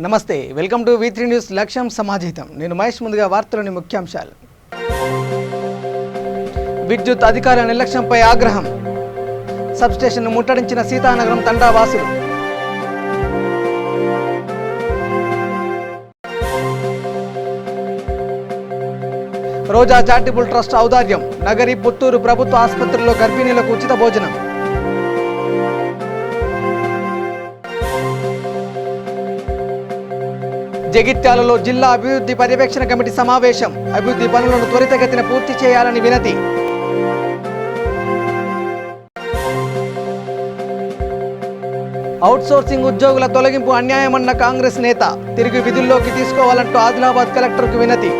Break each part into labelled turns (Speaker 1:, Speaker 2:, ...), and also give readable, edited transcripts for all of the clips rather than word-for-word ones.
Speaker 1: నమస్తే, welcome to V3 news లక్ష్యం సమాజితం. నేను మహేష్. ముందుగా వార్తలోని ముఖ్యాంశాలు. విద్యుత్ అధికారుల నిర్లక్ష్యంపై ఆగ్రహం. సబ్స్టేషన్ను ముట్టడించిన సీతానగరం తండా వాసులు. రోజా చారిటబుల్ ట్రస్ట్ ఔదార్యం. నగరి పుత్తూరు ప్రభుత్వ ఆసుపత్రుల్లో గర్భిణీలకు ఉచిత భోజనం. జగిత్యాలలో జిల్లా అభివృద్ధి పర్యవేక్షణ కమిటీ సమావేశం. అభివృద్ధి పనులను త్వరితగతిన పూర్తి చేయాలని వినతి. అవుట్సోర్సింగ్ ఉద్యోగుల తొలగింపు అన్యాయమన్న కాంగ్రెస్ నేత. తిరిగి విధుల్లోకి తీసుకోవాలంటూ ఆదిలాబాద్ కలెక్టర్కు వినతి.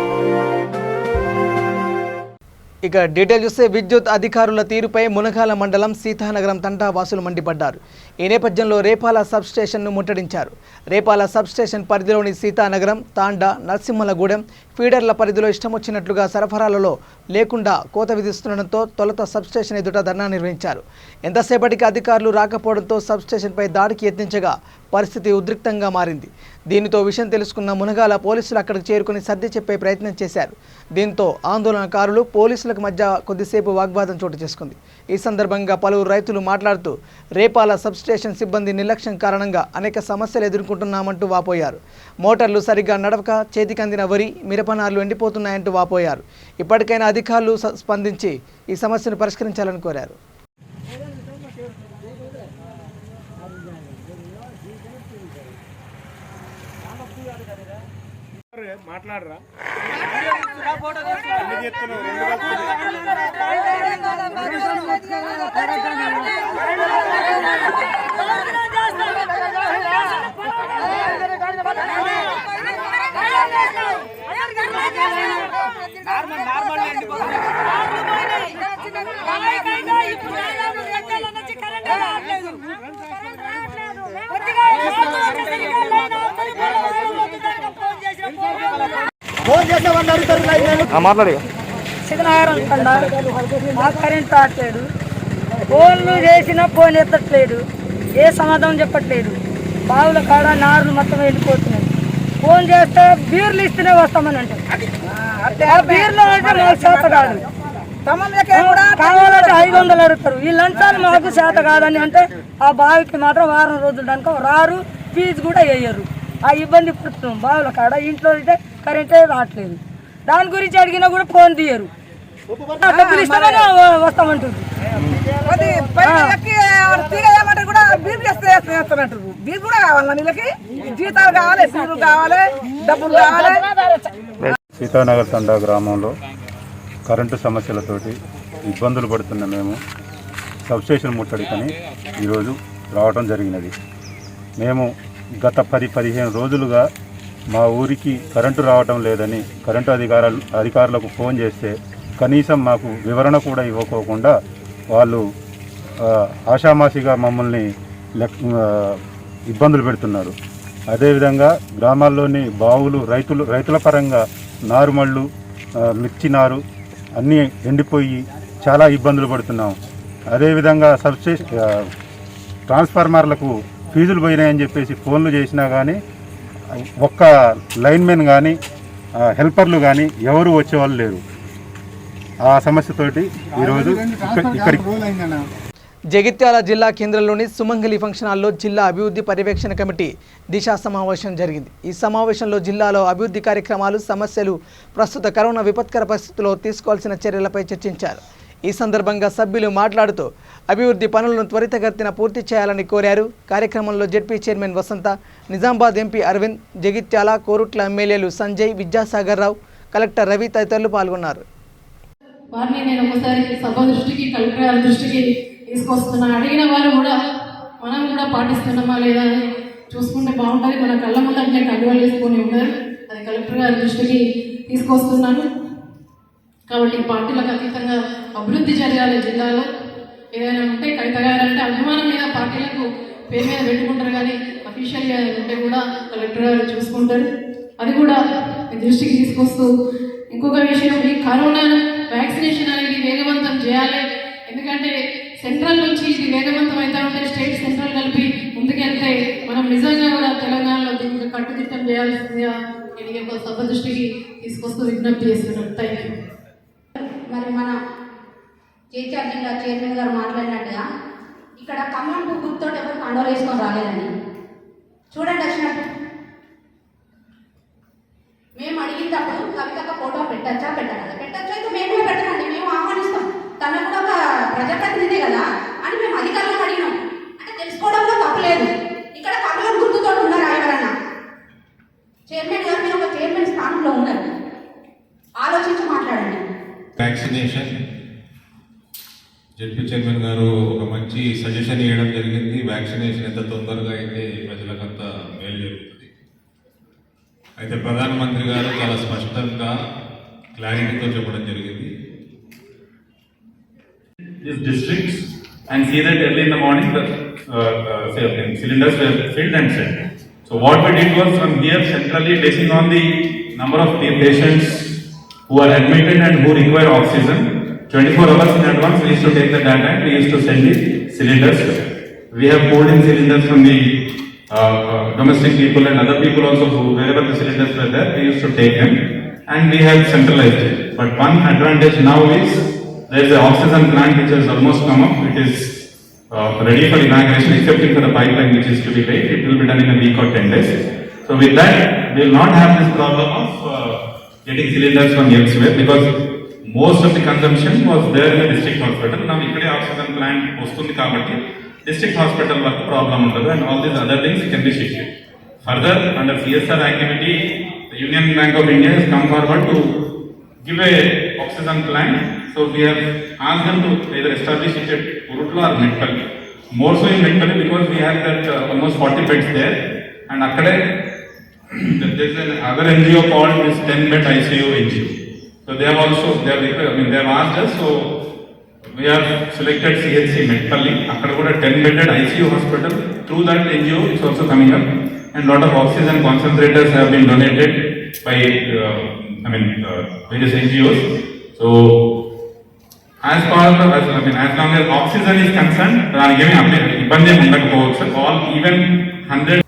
Speaker 1: ఇక డీటెయిల్ చూస్తే, విద్యుత్ అధికారుల తీరుపై మునగాల మండలం సీతానగరం తండా వాసులు మండిపడ్డారు. ఈ నేపథ్యంలో రేపాల సబ్స్టేషన్ను ముట్టడించారు. రేపాల సబ్స్టేషన్ పరిధిలోని సీతానగరం, తాండా, నరసింహలగూడెం ఫీడర్ల పరిధిలో ఇష్టం వచ్చినట్లుగా సరఫరాలలో లేకుండా కోత విధిస్తుండటంతో తొలుత సబ్స్టేషన్ ఎదుట ధర్నా నిర్వహించారు. ఎంతసేపటికి అధికారులు రాకపోవడంతో సబ్స్టేషన్పై దాడికి యత్నించగా పరిస్థితి ఉద్రిక్తంగా మారింది. దీనితో విషయం తెలుసుకున్న మునగాల పోలీసులు అక్కడికి చేరుకుని సర్ది చెప్పే ప్రయత్నం చేశారు. దీంతో ఆందోళనకారులు పోలీసులకు మధ్య కొద్దిసేపు వాగ్వాదం చోటు చేసుకుంది. ఈ సందర్భంగా పలువురు రైతులు మాట్లాడుతూ రేపాల సబ్స్టేషన్ సిబ్బంది నిర్లక్ష్యం కారణంగా అనేక సమస్యలు ఎదుర్కొంటున్నామంటూ వాపోయారు. మోటార్లు సరిగ్గా నడవక చేతికందిన వరి, మిరపనార్లు ఎండిపోతున్నాయంటూ వాపోయారు. ఇప్పటికైనా అధికారులు స్పందించి ఈ సమస్యను పరిష్కరించాలని కోరారు.
Speaker 2: మాట్లాడరా
Speaker 3: మాకు కరెంట్ రావట్లేదు. ఫోన్లు చేసినా ఫోన్ ఎత్తట్లేదు, ఏ సమాధానం చెప్పట్లేదు. బావుల కాడ నారులు మొత్తం వెళ్ళిపోతున్నాయి. ఫోన్ చేస్తే బీర్లు ఇస్తేనే వస్తామని అంటారు. ఆ బీర్లు అంటే మాకు చేత కాదు, కావాలంటే 500 అడుగుతారు. ఈ లంచాలు మాకు చేత కాదని అంటే ఆ బావికి మాత్రం వారం రోజులు దానికో రారు, ఫీజు కూడా వేయరు. ఆ ఇబ్బంది పడుతున్నాం. బావుల కాడ ఇంట్లో అయితే కరెంటే రావట్లేదు. దాని గురించి అడిగినా కూడా ఫోన్ తీయరు. డబ్బులు ఇస్తామని వస్తామంటారు.
Speaker 4: బీర్ కూడా కావాలి, నీళ్ళకి జీతాలు కావాలి, సీలు కావాలి, డబ్బులు కావాలి.
Speaker 2: సీతానగర్ తండా గ్రామంలో కరెంటు సమస్యలతోటి ఇబ్బందులు పడుతున్న మేము సబ్స్టేషన్ ముట్టడికని ఈరోజు రావడం జరిగినది. మేము గత 10-15 రోజులుగా మా ఊరికి కరెంటు రావటం లేదని కరెంటు అధికారులకు ఫోన్ చేస్తే కనీసం మాకు వివరణ కూడా ఇవ్వకోకుండా వాళ్ళు ఆషామాషిగా మమ్మల్ని ఇబ్బందులు పెడుతున్నారు. అదేవిధంగా గ్రామాల్లోని బావులు రైతుల పరంగా నారుమళ్ళు, మిర్చి నారు అన్నీ ఎండిపోయి చాలా ఇబ్బందులు పడుతున్నాం. అదేవిధంగా ట్రాన్స్ఫార్మర్లకు ఫీజులు పోయినాయని చెప్పేసి ఫోన్లు చేసినా కానీ ఒక్క లైన్మెన్ కానీ హెల్పర్లు కానీ ఎవరు వచ్చేవాళ్ళు లేరు. ఆ సమస్యతోటి ఈరోజు ఇక్కడికి
Speaker 1: జగిత్యాల జిల్లా కేంద్రంలోని సుమంగళి ఫంక్షన్ హాల్లో జిల్లా అభివృద్ధి పర్యవేక్షణ కమిటీ దిశా సమావేశం జరిగింది. ఈ సమావేశంలో జిల్లాలో అభివృద్ధి కార్యక్రమాలు, సమస్యలు, ప్రస్తుత కరోనా విపత్కర పరిస్థితుల్లో తీసుకోవాల్సిన చర్యలపై చర్చించారు. ఈ సందర్భంగా సభ్యులు మాట్లాడుతూ అభివృద్ధి పనులను త్వరితగతిన పూర్తి చేయాలని కోరారు. కార్యక్రమంలో జెడ్పీ చైర్మన్ వసంత, నిజామాబాద్ ఎంపీ అరవింద్, జగిత్యాల, కోరుట్ల ఎమ్మెల్యేలు సంజయ్, విద్యాసాగర్ రావు, కలెక్టర్ రవి తదితరులు పాల్గొన్నారు.
Speaker 5: వారిని నేను ఒకసారి సభ దృష్టికి, కలెక్టర్ గారి దృష్టికి తీసుకొస్తున్నా. అడిగిన వారు కూడా మనం కూడా పాటిస్తున్నామా లేదా అని చూసుకుంటే బాగుంటుంది. మన కళ్ళ ముందంటే కంట్రోల్ చేసుకొని ఉన్నారు. అది కలెక్టర్ గారి దృష్టికి తీసుకొస్తున్నాను. కాబట్టి పార్టీలకు అతీతంగా అభివృద్ధి జరగాలి. జిల్లాలో ఏదైనా ఉంటే కవిత గారు అంటే అభిమానం మీద పార్టీలకు పేరు మీద పెట్టుకుంటారు, కానీ అఫీషియల్గా ఉంటే కూడా కలెక్టర్ గారు చూసుకుంటారు. అది కూడా దృష్టికి తీసుకొస్తూ ఇంకొక విషయం, ఈ కరోనా వ్యాక్సినేషన్ అనేది వేగవంతం చేయాలి. ఎందుకంటే సెంట్రల్ నుంచి ఇది వేగవంతం అవుతా ఉంటే స్టేట్ సెంట్రల్ కలిపి ముందుకెళ్తే మనం నిజంగా కూడా తెలంగాణలో దీనికి కట్టుదిట్టం చేయాల్సిందిగా నేను ఈ యొక్క సభ దృష్టికి తీసుకొస్తూ విజ్ఞప్తి చేస్తున్నాను. Thank you.
Speaker 6: మరి మన జైత్యాల జిల్లా చైర్మన్ గారు మాట్లాడినట్టుగా ఇక్కడ ఖమ్మం గుర్తుతో ఎవరు కండోలు వేసుకొని రాలేదండి. చూడండి వచ్చినట్టు మేము అడిగినప్పుడు కవితక ఫోటో పెట్టచ్చా పెట్టాలి, పెట్టచ్చు అయితే మేము కూడా పెట్టాలండి, మేము ఆహ్వానిస్తాం. తను కూడా ఒక ప్రజాప్రతినిధి కదా అని మేము అధికారులను అడిగినాం. అంటే తెలుసుకోవడంలో తప్పులేదు. ఇక్కడ ఖమ్మం గుర్తుతో ఉన్నారా ఎవరన్నా? చైర్మన్ గారు మీరు ఒక చైర్మన్ స్థానంలో ఉన్నారు, ఆలోచించి మాట్లాడండి.
Speaker 7: వ్యాక్సినేషన్ జడ్పీ చైర్మన్ గారు ఒక మంచి సజెషన్ ఇవ్వడం జరిగింది. వ్యాక్సినేషన్ ఎంత తొందరగా అయితే ప్రజలకంతా మేలు జరుగుతుంది. అయితే ప్రధానమంత్రి గారు చాలా స్పష్టంగా క్లారిటీతో చెప్పడం జరిగింది.
Speaker 8: These districts and see that early in the morning the cylinders were filled and sent. So what we did was from here centrally basing on the number of the patients who are admitted and who require oxygen, 24 hours in advance we used to take the data and we used to send the cylinders. We have pulled in cylinders from the domestic people and other people also who wherever the cylinders were there we used to take them and we have centralized it. But one advantage now is there is an oxygen plant which has almost come up. It is ready for inauguration excepting for the pipeline which is to be laid. It will be done in a week or 10 days. So with that we will not have this problem of getting cylinders from elsewhere because most of the consumption was there in the district hospital. Now ikkade oxygen plant vastundi kabatti district hospital work problem untadu and all these other things can be shifted. Further under CSR activity the Union Bank of India has come forward to give a oxygen plant. So we have asked them to either establish it at Urutla or Medpalli. More so in Medpalli because we have that almost 40 beds there and akkade there is another NGO called this 10-bed ICU NGO. So they have also they have asked us. So we have selected CHC Medpalli. Akkada kuda 10-bedded ICU hospital. Through that NGO it's also coming up and lot of oxygen concentrators have been donated by various NGOs. So as long as oxygen is concerned, daniki ibbandi undakapovachu. All even 100.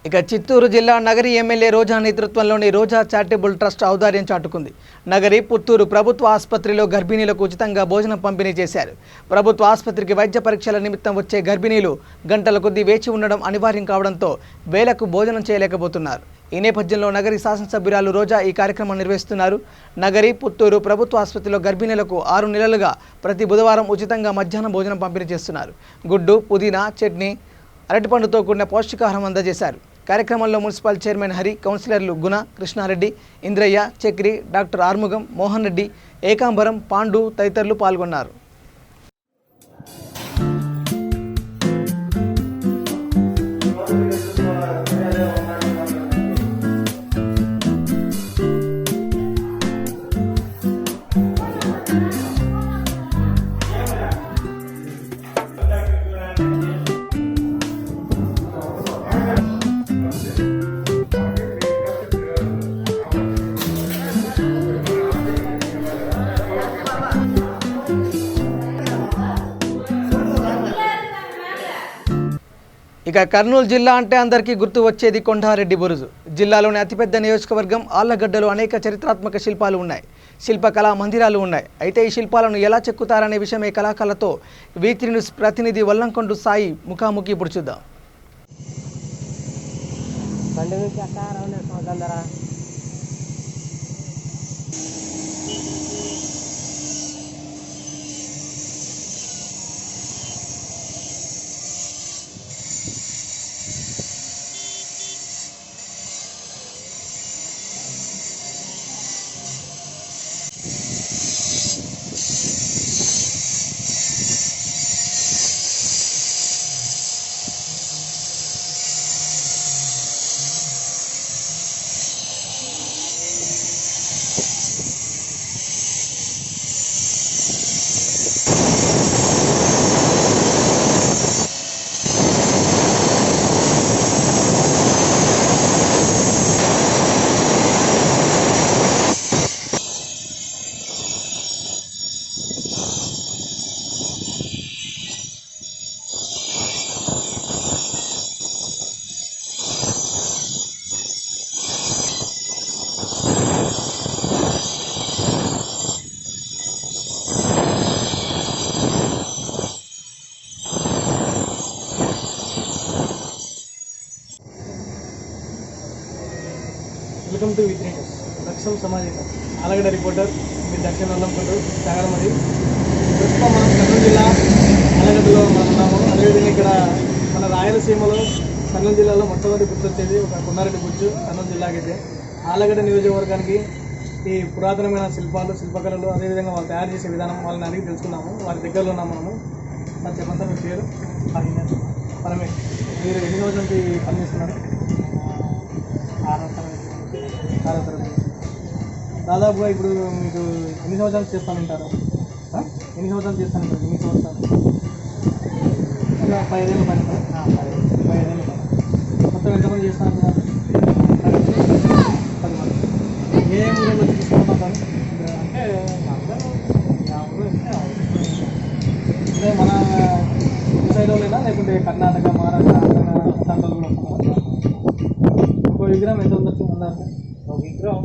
Speaker 1: ఇక చిత్తూరు జిల్లా Nagari MLA రోజా నేతృత్వంలోని రోజా charitable trust ఔదార్యం చాటుకుంది. నగరి పుత్తూరు ప్రభుత్వ ఆసుపత్రిలో గర్భిణీలకు ఉచితంగా భోజనం పంపిణీ చేశారు. ప్రభుత్వ ఆసుపత్రికి వైద్య పరీక్షల నిమిత్తం వచ్చే గర్భిణీలు గంటల కొద్దీ వేచి ఉండడం అనివార్యం కావడంతో వేలకు భోజనం చేయలేకపోతున్నారు. ఈ నేపథ్యంలో నగరి శాసనసభ్యురాలు రోజా ఈ కార్యక్రమం నిర్వహిస్తున్నారు. నగరి పుత్తూరు ప్రభుత్వ ఆసుపత్రిలో గర్భిణీలకు 6 నెలలుగా ప్రతి బుధవారం ఉచితంగా మధ్యాహ్నం భోజనం పంపిణీ చేస్తున్నారు. గుడ్డు, పుదీనా, చట్నీ, అరటిపండుతో కూడిన పౌష్టికాహారం అందజేశారు. కార్యక్రమంలో మున్సిపల్ చైర్మన్ హరి, కౌన్సిలర్లు గుణ, కృష్ణారెడ్డి, ఇంద్రయ్య, చక్రి, డాక్టర్ ఆర్ముగం, మోహన్ రెడ్డి, ఏకాంబరం, పాండు తదితరులు పాల్గొన్నారు. ఇక కర్నూలు జిల్లా అంటే అందరికీ గుర్తు వచ్చేది కొండారెడ్డి బురుజు. జిల్లాలోని అతిపెద్ద నియోజకవర్గం ఆళ్లగడ్డలో అనేక చరిత్రాత్మక శిల్పాలు ఉన్నాయి, శిల్పకళా మందిరాలు ఉన్నాయి. అయితే ఈ శిల్పాలను ఎలా చెక్కుతారనే విషయమే కళాకారులతో V3 న్యూస్ ప్రతినిధి వల్లంకొండ సాయి ముఖాముఖి ఇప్పుడు చూద్దాం.
Speaker 9: వెల్కమ్ టు విత్ లక్ష్యం సమాజం ఆలగడ్డ రిపోర్టర్ మీ దక్షిణ అల్లంపల్లి సాగరమది. ప్రస్తుతం మనం కర్నూలు జిల్లా ఆలగడ్డలో ఉన్నాము. అదేవిధంగా ఇక్కడ మన రాయలసీమలో కర్నూలు జిల్లాలో మొట్టమొదటి గుర్తొచ్చేది ఒక కొన్నారెడ్డి బుచ్చు. కర్నూలు జిల్లాకైతే ఆలగడ్డ నియోజకవర్గానికి ఈ పురాతనమైన శిల్పాలు, శిల్పకళలు, అదేవిధంగా వాళ్ళు తయారు చేసే విధానం వాళ్ళని అడిగి తెలుసుకున్నాము. వారి దగ్గరలో ఉన్నాము మనము. సార్ చెప్పండి సార్, మీ పేరు? పరమేష్. మీరు ఎన్ని రోజుల నుంచి పనిచేస్తున్నారు? 6వ తరగతి. దాదాపుగా ఇప్పుడు మీకు ఎన్ని సంవత్సరాలు చేస్తానంటారు? ఎన్ని సంవత్సరాలు చేస్తానంటారు? ఎన్ని సంవత్సరాలు? 5 ఏళ్ళ పని. 5 ఏళ్ళ పని. మొత్తం ఎంతమంది చేస్తాను? 10 మంది. ఏ ఊళ్ళో తీసుకుంటాం సార్? అంటే అంటే మన సైడ్ లేదా లేకుంటే కర్ణాటక, మహారాష్ట్ర, ప్రాంతాలు కూడా వస్తున్నారు. ఒక విగ్రహం ఎంత ఉండొచ్చు అన్నారు? ఒక విగ్రహం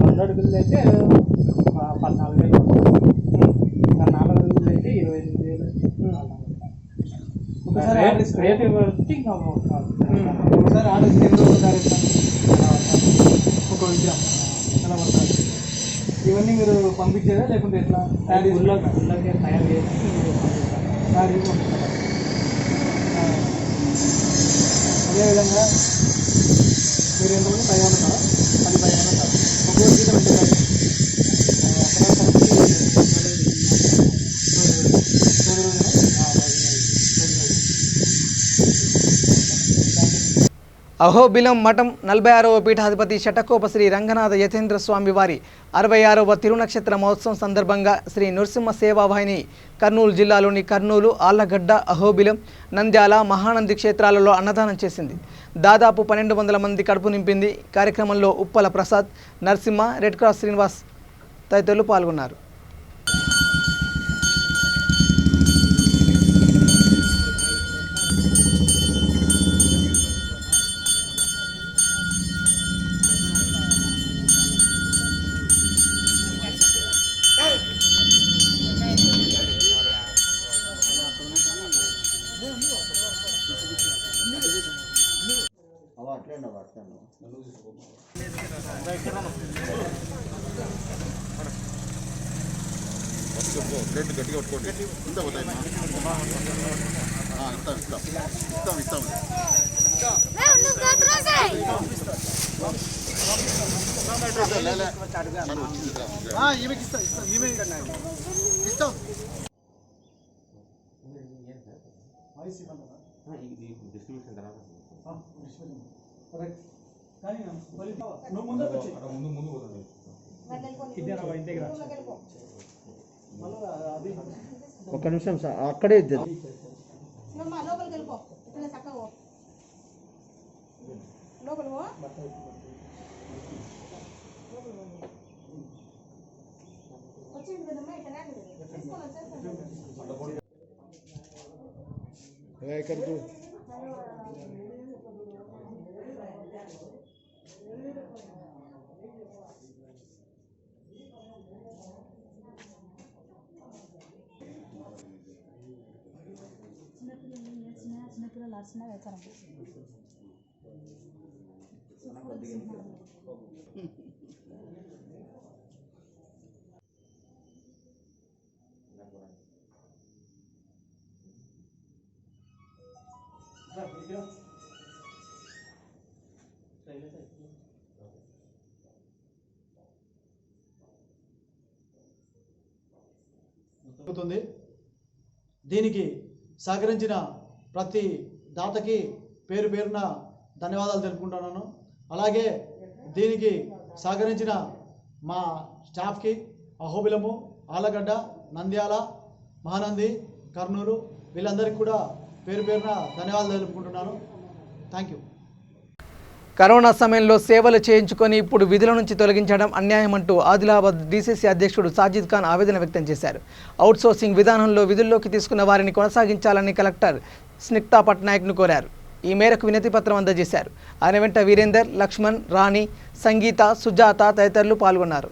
Speaker 9: 100 అడుగులు అయితే 14,000, 4 అడుగులు అయితే 25,000. ఒకసారి ఒకసారి ఆర్డర్ ఒకసారి ఒక విగ్రహం ఎలా పడతారు? ఇవన్నీ మీరు పంపించేదా లేకుంటే ఎట్లా తయారు చేసి తయారు చేసి పంపిస్తారు? అదేవిధంగా మీరు ఎంతమంది 5 మంది ఉన్నారా? 10 మంది ఉన్నారు. ఒక్కొక్క జీతం ఎంత కాదు?
Speaker 1: అహోబిలం మఠం 46వ పీఠాధిపతి శటకోప శ్రీ రంగనాథ యతీంద్ర స్వామి వారి 66వ తిరునక్షత్ర మహోత్సవం సందర్భంగా శ్రీ నృసింహ సేవావాహిని కర్నూలు జిల్లాలోని కర్నూలు, ఆళ్లగడ్డ, అహోబిలం, నంద్యాల, మహానంది క్షేత్రాలలో అన్నదానం చేసింది. దాదాపు 1200 మంది కడుపు నింపింది. కార్యక్రమంలో ఉప్పల ప్రసాద్, నరసింహ, రెడ్ క్రాస్ శ్రీనివాస్ తదితరులు పాల్గొన్నారు.
Speaker 10: ఒక నిమిషం సార్, అక్కడే ఇద్దరు
Speaker 9: దీనికి సహకరించిన ప్రతి దాతకి పేరు పేరున ధన్యవాదాలు తెలుపుకుంటున్నాను. అలాగే దీనికి సహకరించిన మా స్టాఫ్కి అహోబిలము, ఆలగడ్డ, నంద్యాల, మహానంది, కర్నూలు వీళ్ళందరికీ కూడా పేరు పేరున ధన్యవాదాలు తెలుపుకుంటున్నాను. Thank you.
Speaker 1: కరోనా సమయంలో సేవలు చేయించుకొని ఇప్పుడు విధుల నుంచి తొలగించడం అన్యాయమంటూ ఆదిలాబాద్ డీసీసీ అధ్యక్షుడు సాజిద్ ఖాన్ ఆవేదన వ్యక్తం చేశారు. అవుట్సోర్సింగ్ విధానంలో విధుల్లోకి తీసుకున్న వారిని కొనసాగించాలని కలెక్టర్ స్నిగ్తా పట్నాయక్ను కోరారు. ఈ మేరకు వినతి పత్రం అందజేశారు. ఆయన వెంట వీరేందర్, లక్ష్మణ్, రాణి, సంగీత, సుజాత తదితరులు పాల్గొన్నారు.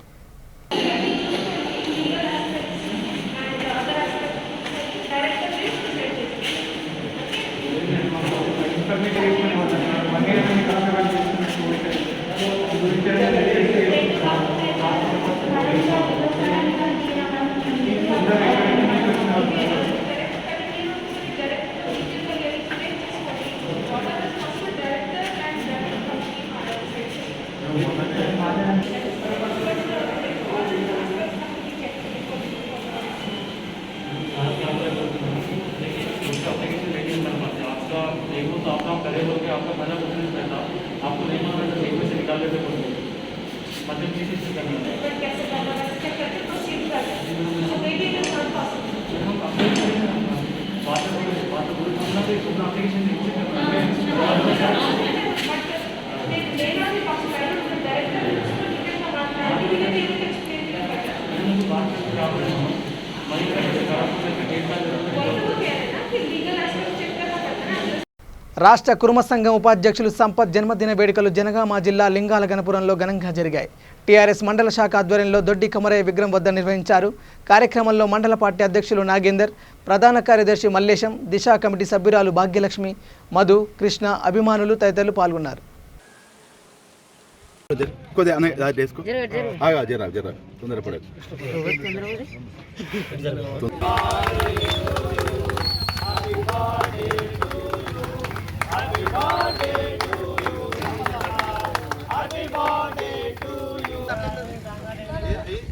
Speaker 1: రాష్ట్ర కుర్మ సంఘం ఉపాధ్యక్షులు సంపత్ జన్మదిన వేడుకలు జనగామ జిల్లా లింగాల గణపురంలో ఘనంగా జరిగాయి. టీఆర్ఎస్ మండల శాఖ ఆధ్వర్యంలో దొడ్డి కమరయ్య విగ్రహం వద్ద నిర్వహించారు. కార్యక్రమంలో మండల పార్టీ అధ్యక్షులు నాగేందర్, ప్రధాన కార్యదర్శి మల్లేశం, దిశా కమిటీ సభ్యురాలు భాగ్యలక్ష్మి, మధు, కృష్ణ, అభిమానులు తదితరులు పాల్గొన్నారు.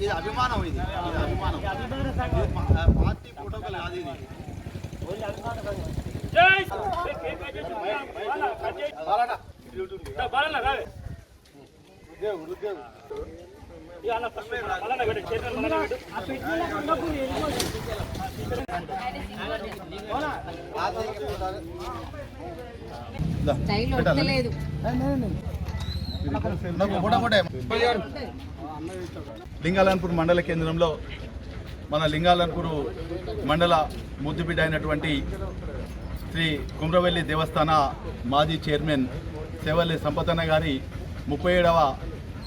Speaker 11: ఇది అభిమానం, ఇది అభిమానం పార్టీ ప్రోటోకాల్ కాదు ఇది.
Speaker 12: లింగాలన్పూర్ మండల కేంద్రంలో మన లింగాలన్పూర్ మండల ముద్దుబిడ్డ అయినటువంటి శ్రీ కుమ్రవెల్లి దేవస్థాన మాజీ చైర్మన్ సేవల్లి సంపతన్న గారి 37వ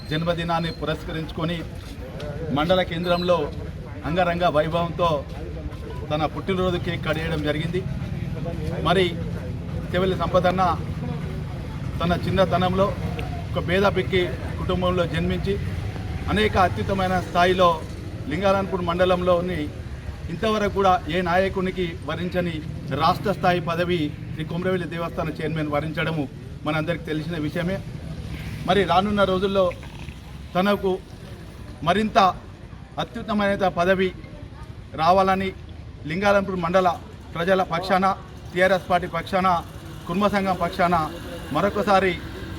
Speaker 12: జన్మదినాన్ని పురస్కరించుకొని మండల కేంద్రంలో అంగరంగ వైభవంతో తన పుట్టినరోజు కేక్ కట్ చేయడం జరిగింది. మరి సేవల్లి సంపతన్న తన చిన్నతనంలో ఒక పేదపిక్కి కుటుంబంలో జన్మించి అనేక అత్యుత్తమైన స్థాయిలో లింగాలన్పూర్ మండలంలోని ఇంతవరకు కూడా ఏ నాయకునికి వరించని రాష్ట్ర స్థాయి పదవి శ్రీ కుమ్రవెల్లి దేవస్థాన చైర్మన్ వరించడము మనందరికీ తెలిసిన విషయమే. మరి రానున్న రోజుల్లో తనకు మరింత అత్యుత్తమైన పదవి రావాలని లింగాలన్పూర్ మండల ప్రజల పక్షాన, టీఆర్ఎస్ పార్టీ పక్షాన, కుర్మ సంఘం పక్షాన మరొకసారి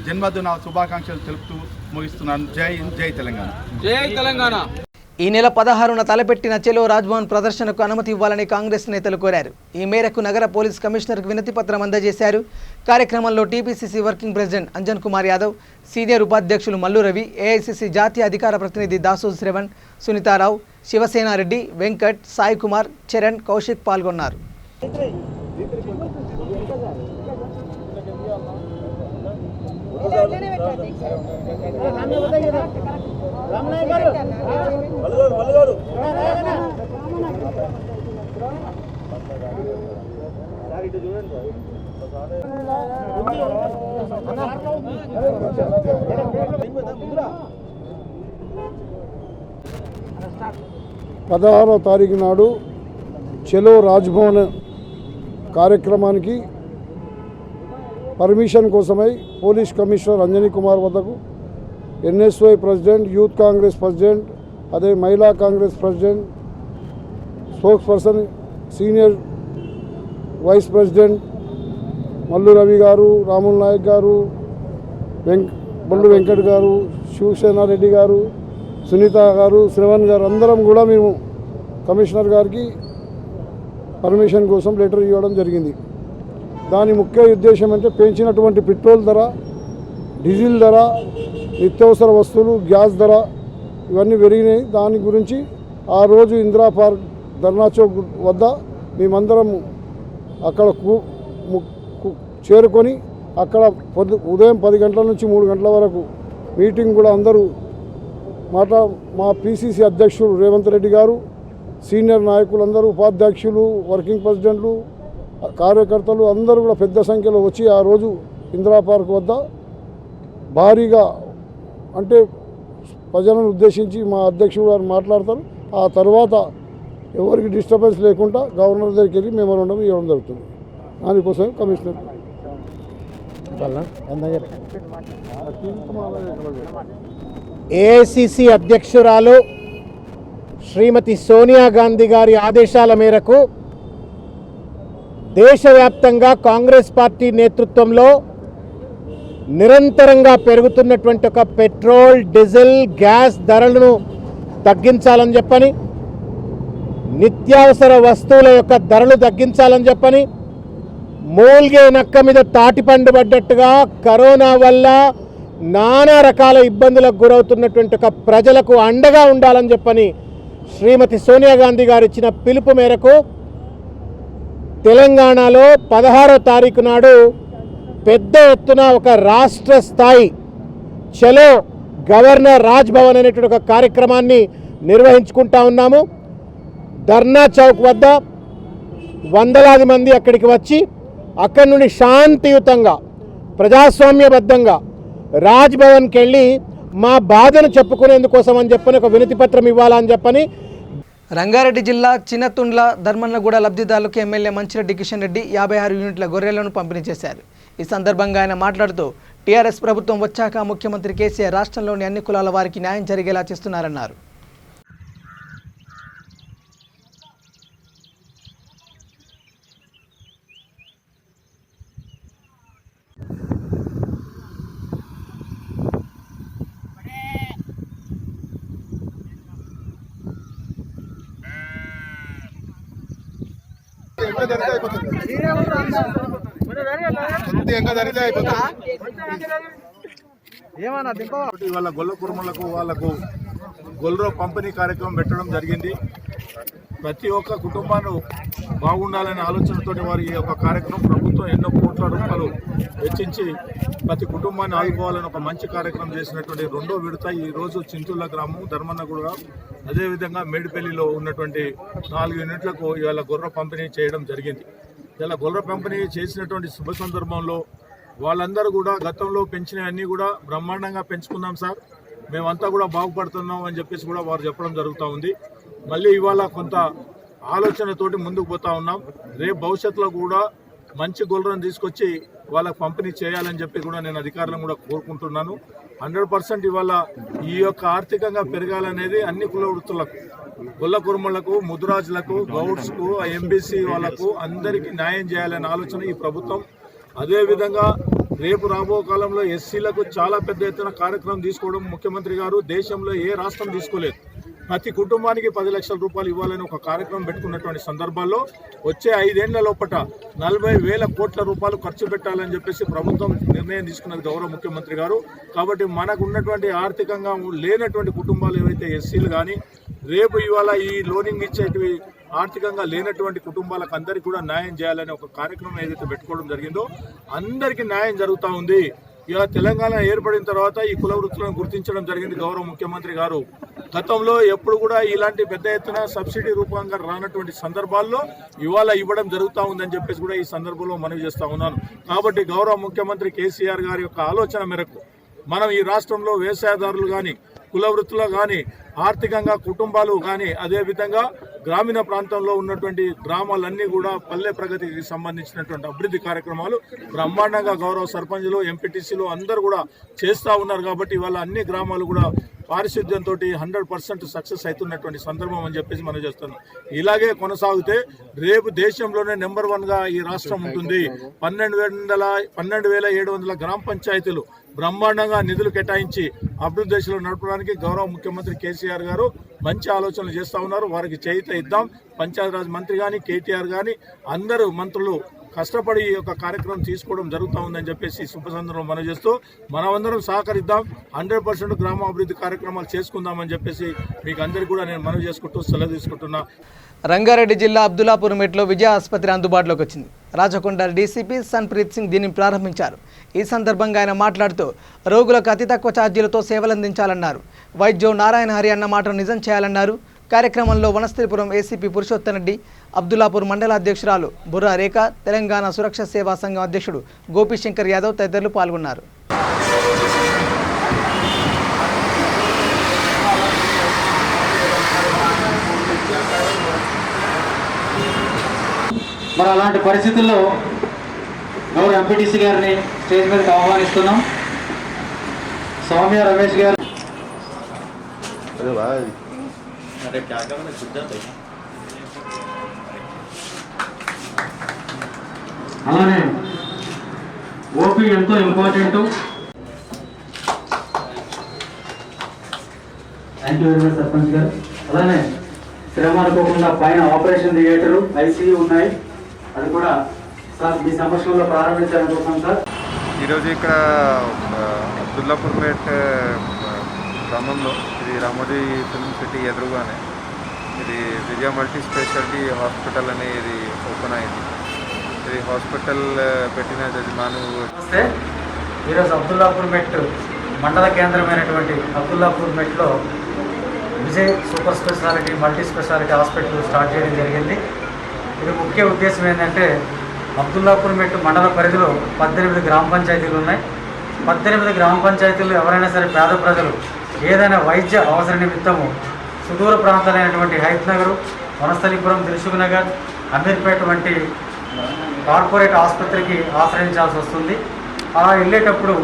Speaker 12: జన్మదిన శుభాకాంక్షలు తెలుపుతూ ముగిస్తున్నాను. జై హింద్, జై తెలంగాణ.
Speaker 1: జై తెలంగాణ. ఈ నెల 16న తలపెట్టిన చెలో రాజ్భవన్ ప్రదర్శనకు అనుమతి ఇవ్వాలని కాంగ్రెస్ నేతలు కోరారు. ఈ మేరకు నగర పోలీస్ కమిషనర్కు వినతి పత్రం అందజేశారు. కార్యక్రమంలో TPCC working president Anjan Kumar Yadav, senior ఉపాధ్యక్షులు మల్లు రవి, ఏఐసీసీ జాతీయ అధికార ప్రతినిధి దాసు శ్రవణ్, సునీతారావు, శివసేనారెడ్డి, వెంకట్, సాయి కుమార్, చరణ్, కౌశిక్ పాల్గొన్నారు.
Speaker 13: పదహారవ తారీఖు నాడు చెలో రాజ్భవన్ కార్యక్రమానికి పర్మిషన్ కోసమై పోలీస్ కమిషనర్ అంజనీ కుమార్ వద్దకు NSUI president, youth Congress president, అదే Mahila Congress president, spokes person, senior vice president Mallu Ravi garu, Ramul Naik గారు, బొల్లు వెంకట్ గారు, శివసేనారెడ్డి గారు, సునీత గారు, శ్రవణ్ గారు అందరం కూడా మేము కమిషనర్ గారికి పర్మిషన్ కోసం లెటర్ ఇవ్వడం జరిగింది. దాని ముఖ్య ఉద్దేశం అంటే పెంచినటువంటి పెట్రోల్ ధర, డీజిల్ ధర, నిత్యావసర వస్తువులు, గ్యాస్ ధర ఇవన్నీ పెరిగినాయి. దాని గురించి ఆ రోజు ఇందిరా పార్క్ ధర్నా చౌక్ వద్ద మేమందరం అక్కడ చేరుకొని అక్కడ ఉదయం 10 గంటల నుంచి 3 గంటల వరకు మీటింగ్ కూడా అందరూ మా పీసీసీ అధ్యక్షుడు రేవంత్ రెడ్డి గారు, సీనియర్ నాయకులందరూ, ఉపాధ్యక్షులు, వర్కింగ్ ప్రెసిడెంట్లు, కార్యకర్తలు అందరూ కూడా పెద్ద సంఖ్యలో వచ్చి ఆ రోజు ఇందిరా పార్క్ వద్ద భారీగా అంటే ప్రజలను ఉద్దేశించి మా అధ్యక్షుడు గారు మాట్లాడతారు. ఆ తర్వాత ఎవరికి డిస్టర్బెన్స్ లేకుండా గవర్నర్ దగ్గరికి వెళ్ళి మెమోరాండం ఇవ్వడం జరుగుతుంది. దానికోసం కమిషనర్
Speaker 10: ఏఐసిసి అధ్యక్షురాలు శ్రీమతి సోనియా గాంధీ గారి ఆదేశాల మేరకు దేశవ్యాప్తంగా కాంగ్రెస్ పార్టీ నేతృత్వంలో నిరంతరంగా పెరుగుతున్నటువంటి ఒక పెట్రోల్, డీజిల్, గ్యాస్ ధరలను తగ్గించాలని చెప్పని, నిత్యావసర వస్తువుల యొక్క ధరలు తగ్గించాలని చెప్పని, మూల్గే నక్క మీద తాటిపండు పడ్డట్టుగా కరోనా వల్ల నానా రకాల ఇబ్బందులకు గురవుతున్నటువంటి ఒక ప్రజలకు అండగా ఉండాలని చెప్పని శ్రీమతి సోనియా గాంధీ గారు ఇచ్చిన పిలుపు మేరకు తెలంగాణలో 16వ తారీఖు నాడు పెద్ద ఎత్తున ఒక రాష్ట్ర స్థాయి చలో గవర్నర్ రాజ్భవన్ అనేటువంటి ఒక కార్యక్రమాన్ని నిర్వహించుకుంటా ఉన్నాము. ధర్నా చౌక్ వద్ద వందలాది మంది అక్కడికి వచ్చి అక్కడి నుండి శాంతియుతంగా ప్రజాస్వామ్యబద్ధంగా రాజ్భవన్కి వెళ్ళి మా బాధను చెప్పుకునేందుకోసం అని చెప్పని ఒక వినతి పత్రం ఇవ్వాలని చెప్పని
Speaker 1: రంగారెడ్డి జిల్లా చిన్నతుండ్ల ధర్మన్నగూడ లబ్ధిదారులకు ఎమ్మెల్యే మంచిరెడ్డి కిషన్ రెడ్డి 56 యూనిట్ల గొర్రెలను పంపిణీ చేశారు. ఈ సందర్భంగా ఆయన మాట్లాడుతూ టీఆర్ఎస్ ప్రభుత్వం వచ్చాక ముఖ్యమంత్రి కేసీఆర్ రాష్ట్రంలోని అన్ని కులాల వారికి న్యాయం జరిగేలా చేస్తున్నారన్నారు.
Speaker 12: ఇవాళ గొల్ల కుర్మలకు వాళ్ళకు గొల్లరో పంపిణీ కార్యక్రమం పెట్టడం జరిగింది. ప్రతి ఒక్క కుటుంబాన్ని బాగుండాలనే ఆలోచనతో వారి ఈ యొక్క కార్యక్రమం ప్రభుత్వం ఎన్నో కోట్ల రూపాయలు వెచ్చించి ప్రతి కుటుంబాన్ని ఆదుకోవాలని ఒక మంచి కార్యక్రమం చేసినటువంటి రెండో విడత ఈరోజు చింతూళ్ళ గ్రామం ధర్మన్నగూడ అదేవిధంగా మేడిపల్లిలో ఉన్నటువంటి 4 యూనిట్లకు ఇవాళ గొర్రె పంపిణీ చేయడం జరిగింది. ఇలా గొర్రె పంపిణీ చేసినటువంటి శుభ సందర్భంలో వాళ్ళందరూ కూడా గతంలో పెంచినవన్నీ కూడా బ్రహ్మాండంగా పెంచుకున్నాం సార్, మేమంతా కూడా బాగుపడుతున్నాం అని చెప్పేసి కూడా వారు చెప్పడం జరుగుతూ ఉంది. మళ్ళీ ఇవాళ కొంత ఆలోచనతోటి ముందుకు పోతా ఉన్నాం. రేపు భవిష్యత్తులో కూడా మంచి గొర్రెలను తీసుకొచ్చి వాళ్ళకు పంపిణీ చేయాలని చెప్పి కూడా నేను అధికారులను కూడా కోరుకుంటున్నాను. 100% ఇవాళ ఈ యొక్క ఆర్థికంగా పెరగాలనేది అన్ని కుల వృత్తులకు, గొల్ల కుర్మలకు, ముద్రాజులకు, గౌడ్స్కు, ఎంబీసీ వాళ్లకు అందరికీ న్యాయం చేయాలనే ఆలోచన ఈ ప్రభుత్వం. అదేవిధంగా రేపు రాబో కాలంలో ఎస్సీలకు చాలా పెద్ద ఎత్తున కార్యక్రమం తీసుకోవడం ముఖ్యమంత్రి గారు దేశంలో ఏ రాష్ట్రం తీసుకోలేదు. ప్రతి కుటుంబానికి 10 లక్షల రూపాయలు ఇవ్వాలని ఒక కార్యక్రమం పెట్టుకున్నటువంటి సందర్భాల్లో వచ్చే 5 ఏళ్ల లోపల 40,000 కోట్ల రూపాయలు ఖర్చు పెట్టాలని చెప్పేసి ప్రభుత్వం నిర్ణయం తీసుకున్నది గౌరవ ముఖ్యమంత్రి గారు. కాబట్టి మనకు ఉన్నటువంటి ఆర్థికంగా లేనటువంటి కుటుంబాలు ఏవైతే ఎస్సీలు కానీ రేపు ఇవాళ ఈ లోనింగ్ ఇచ్చేటివి ఆర్థికంగా లేనటువంటి కుటుంబాలకు అందరికీ కూడా న్యాయం చేయాలనే ఒక కార్యక్రమం ఏదైతే పెట్టుకోవడం జరిగిందో అందరికీ న్యాయం జరుగుతూ ఉంది. ఇక తెలంగాణ ఏర్పడిన తర్వాత ఈ కుల వృత్తులను గుర్తించడం జరిగింది గౌరవ ముఖ్యమంత్రి గారు. గతంలో ఎప్పుడు కూడా ఇలాంటి పెద్ద ఎత్తున సబ్సిడీ రూపంగా రానటువంటి సందర్భాల్లో ఇవాళ ఇవ్వడం జరుగుతూ ఉందని చెప్పేసి కూడా ఈ సందర్భంలో మనవి చేస్తూ ఉన్నాను. కాబట్టి గౌరవ ముఖ్యమంత్రి కేసీఆర్ గారి యొక్క ఆలోచన మేరకు మనం ఈ రాష్ట్రంలో వ్యవసాయదారులు కానీ, కుల వృత్తులు కానీ, ఆర్థికంగా కుటుంబాలు కానీ, అదేవిధంగా గ్రామీణ ప్రాంతంలో ఉన్నటువంటి గ్రామాలన్నీ కూడా పల్లె ప్రగతికి సంబంధించినటువంటి అభివృద్ధి కార్యక్రమాలు బ్రహ్మాండంగా గౌరవ సర్పంచులు, ఎంపీటీసీలు అందరూ కూడా చేస్తూ ఉన్నారు. కాబట్టి ఇవాళ అన్ని గ్రామాలు కూడా పారిశుద్ధ్యంతో 100% సక్సెస్ అవుతున్నటువంటి సందర్భం అని చెప్పేసి మనం చేస్తున్నాం. ఇలాగే కొనసాగితే రేపు దేశంలోనే నెంబర్ 1గా ఈ రాష్ట్రం ఉంటుంది. 12,700 గ్రామ పంచాయతీలు బ్రహ్మాండంగా నిధులు కేటాయించి అభివృద్ధి దశలో నడపడానికి గౌరవ ముఖ్యమంత్రి కేసీఆర్ గారు మంచి ఆలోచనలు చేస్తూ ఉన్నారు. వారికి చేయూత ఇద్దాం. పంచాయతీరాజ్ మంత్రి కానీ, కేటీఆర్ కానీ అందరూ మంత్రులు కష్టపడి ఈ యొక్క కార్యక్రమం తీసుకోవడం జరుగుతూ ఉందని చెప్పేసి శుభ సందర్భం మనం చేస్తూ మనమందరం సహకరిద్దాం. 100% గ్రామాభివృద్ధి కార్యక్రమాలు చేసుకుందామని చెప్పేసి మీకు అందరికీ కూడా నేను మనవి చేసుకుంటూ సెలవు తీసుకుంటున్నా.
Speaker 1: రంగారెడ్డి జిల్లా అబ్దుల్లాపూర్ మెట్లో విజయ ఆసుపత్రి అందుబాటులోకి వచ్చింది. రాచకొండ డీసీపీ సన్ప్రీత్ సింగ్ దీనిని ప్రారంభించారు. ఈ సందర్భంగా ఆయన మాట్లాడుతూ రోగులకు అతి తక్కువ ఛార్జీలతో సేవలందించాలన్నారు. వైద్యో నారాయణ హరి అన్న మాటను నిజం చేయాలన్నారు. కార్యక్రమంలో వనస్థలిపురం ఏసీపీ పురుషోత్తమ్ రెడ్డి, అబ్దుల్లాపూర్ మండల అధ్యక్షురాలు బుర్రా రేఖ, తెలంగాణ సురక్ష సేవా సంఘం అధ్యక్షుడు గోపీశంకర్ యాదవ్ తదితరులు పాల్గొన్నారు.
Speaker 9: మరి అలాంటి పరిస్థితుల్లో గౌరవ ఎంపీటీసీ గారిని స్టేజ్ మీదకి ఆహ్వానిస్తున్నాం. సౌమ్య రమేష్ గారు. అలానే ఓపీ ఎంతో important. Thank you very much sarpanch గారు. అలానే శ్రమ అనుకోకుండా పైన ఆపరేషన్ థియేటరు, ఐసీయూ ఉన్నాయి. అది కూడా సార్ మీ సమక్షంలో ప్రారంభించాలనుకుంటున్నాం సార్.
Speaker 2: ఈరోజు ఇక్కడ అబ్దుల్లాపూర్పేట్ గ్రామంలో ఇది రామోజీ ఫిల్మ్ సిటీ ఎదురుగానే ఇది విజయ మల్టీ స్పెషాలిటీ హాస్పిటల్ అని ఇది ఓపెన్ అయింది. ఇది హాస్పిటల్ పెట్టిన యజమాను.
Speaker 9: నమస్తే. ఈరోజు అబ్దుల్లాపూర్పేట్ మండల కేంద్రమైనటువంటి అబ్దుల్లాపూర్పేట్లో Vijay super speciality multi speciality hospital start చేయడం జరిగింది. ఇది ముఖ్య ఉద్దేశం ఏంటంటే అబ్దుల్లాపూర్పేట్ మండల పరిధిలో 18 గ్రామ పంచాయతీలు ఉన్నాయి. 18 గ్రామ పంచాయతీలు ఎవరైనా సరే పేద ప్రజలు ఏదైనా వైద్య అవసర నిమిత్తము సుదూర ప్రాంతాలైనటువంటి హైత్ నగర్, వనస్థలిపురం, దిల్సుఖ్ నగర్, అమీర్పేట వంటి కార్పొరేట్ ఆసుపత్రికి ఆశ్రయించాల్సి వస్తుంది. అలా వెళ్ళేటప్పుడు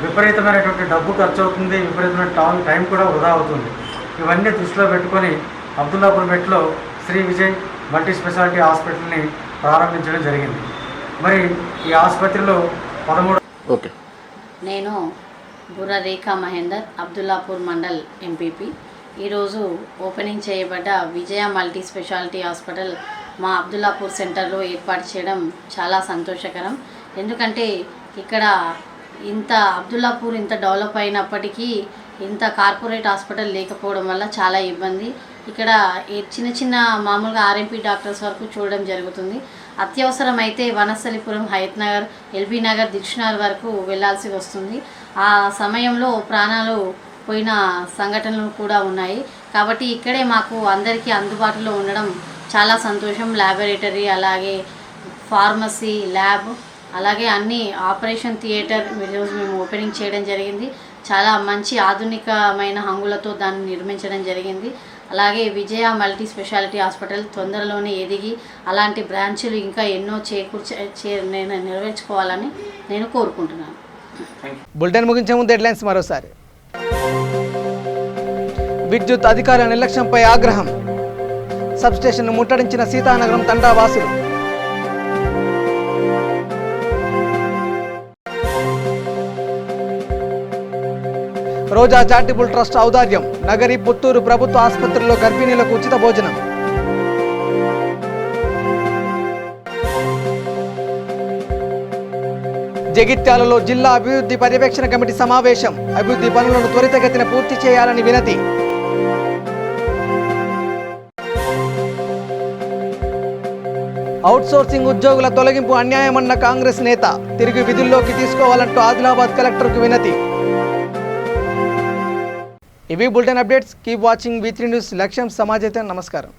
Speaker 9: విపరీతమైనటువంటి డబ్బు ఖర్చు అవుతుంది, విపరీతమైన టైం కూడా వృధా అవుతుంది. ఇవన్నీ దృష్టిలో పెట్టుకొని అబ్దుల్లాపూర్పేట్లో శ్రీ విజయ్ మల్టీ స్పెషాలిటీ హాస్పిటల్ని ప్రారంభించడం జరిగింది. మరి ఈ ఆసుపత్రిలో 13.
Speaker 2: ఓకే.
Speaker 14: నేను బుర్ర రేఖా మహేందర్, అబ్దుల్లాపూర్ మండల్ ఎంపీపీ. ఈరోజు ఓపెనింగ్ చేయబడ్డ విజయ మల్టీ స్పెషాలిటీ హాస్పిటల్ మా అబ్దుల్లాపూర్ సెంటర్లో ఏర్పాటు చేయడం చాలా సంతోషకరం. ఎందుకంటే ఇక్కడ అబ్దుల్లాపూర్ ఇంత డెవలప్ అయినప్పటికీ ఇంత కార్పొరేట్ హాస్పిటల్ లేకపోవడం వల్ల చాలా ఇబ్బంది. ఇక్కడ చిన్న చిన్న మామూలుగా ఆర్ఎంపీ డాక్టర్స్ వరకు చూడడం జరుగుతుంది. అత్యవసరమైతే వనస్థలిపురం, హయత్ నగర్, ఎల్బీ నగర్, దిల్సుఖ్ నగర్ వరకు వెళ్లాల్సి వస్తుంది. ఆ సమయంలో ప్రాణాలు పోయిన సంఘటనలు కూడా ఉన్నాయి. కాబట్టి ఇక్కడే మాకు అందరికీ అందుబాటులో ఉండడం చాలా సంతోషం. ల్యాబొరేటరీ, అలాగే ఫార్మసీ, ల్యాబ్, అలాగే అన్ని ఆపరేషన్ థియేటర్ ఈరోజు మేము ఓపెనింగ్ చేయడం జరిగింది. చాలా మంచి ఆధునికమైన హంగులతో దాన్ని నిర్మించడం జరిగింది. అలాగే విజయ మల్టీ స్పెషాలిటీ హాస్పిటల్ తొందరలోనే ఎదిగి అలాంటి బ్రాంచులు ఇంకా ఎన్నో నేను నెరవేర్చుకోవాలని నేను కోరుకుంటున్నాను.
Speaker 1: బులెటిన్ ముగించే ముందు హెడ్లైన్స్ మరోసారి. విద్యుత్ అధికారుల నిర్లక్ష్యంపై ఆగ్రహం. సబ్స్టేషన్ను ముట్టడించిన సీతానగరం తండా వాసులు. రోజా చారిటబుల్ ట్రస్ట్ ఔదార్యం. నగరి, పుత్తూరు ప్రభుత్వ ఆసుపత్రుల్లో గర్భిణీలకు ఉచిత భోజనం. జగిత్యాలలో జిల్లా అభివృద్ధి పర్యవేక్షణ కమిటీ సమావేశం. అభివృద్ధి పనులను త్వరితగతిన పూర్తి చేయాలని వినతి. అవుట్సోర్సింగ్ ఉద్యోగుల తొలగింపు అన్యాయమన్న కాంగ్రెస్ నేత. తిరిగి విధుల్లోకి తీసుకోవాలంటూ ఆదిలాబాద్ కలెక్టర్కు వినతి. ఇవి bulletin updates. Keep watching V3 news. లక్ష్యం సమాజైతే. నమస్కారం.